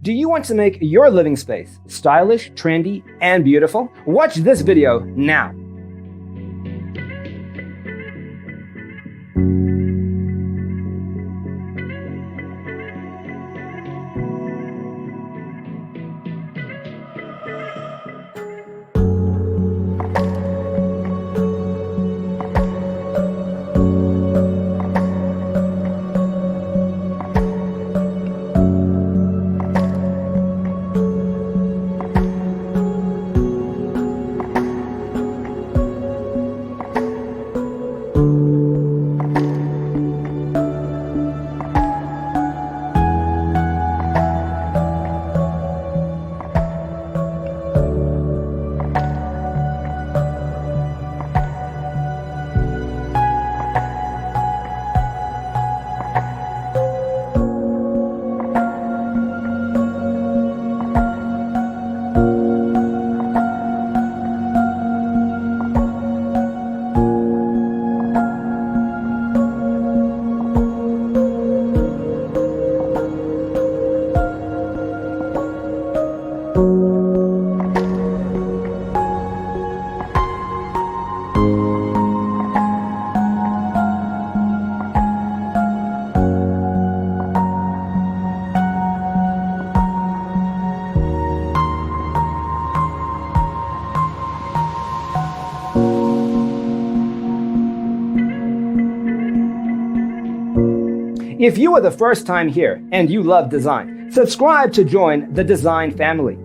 Do you want to make your living space stylish, trendy, and beautiful? Watch this video now. If you are the first time here and you love design, subscribe to join the design family.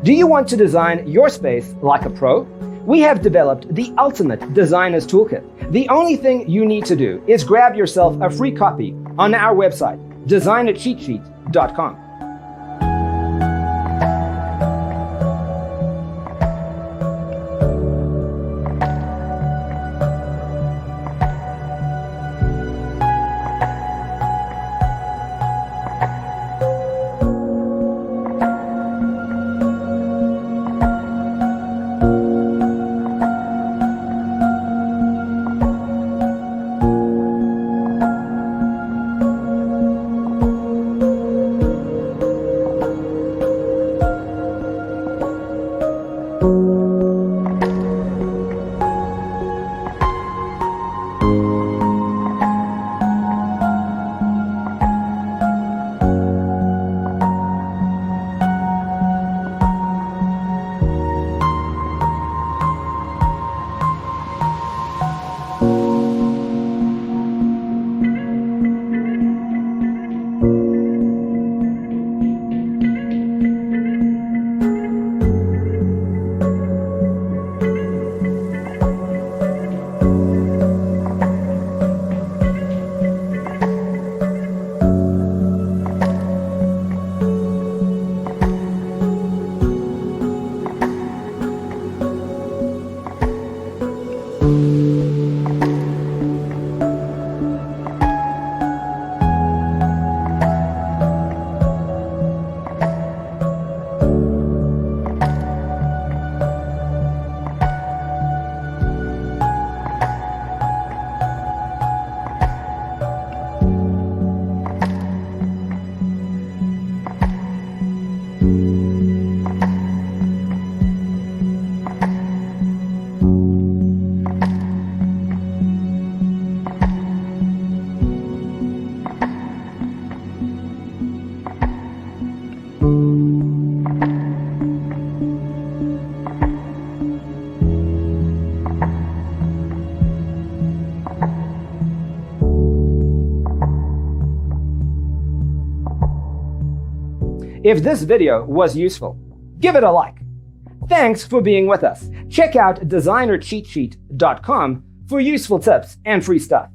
Do you want to design your space like a pro? We have developed the ultimate designer's toolkit. The only thing you need to do is grab yourself a free copy on our website, designercheatsheet.com. If this video was useful, give it a like. Thanks for being with us. Check out designercheatsheet.com for useful tips and free stuff.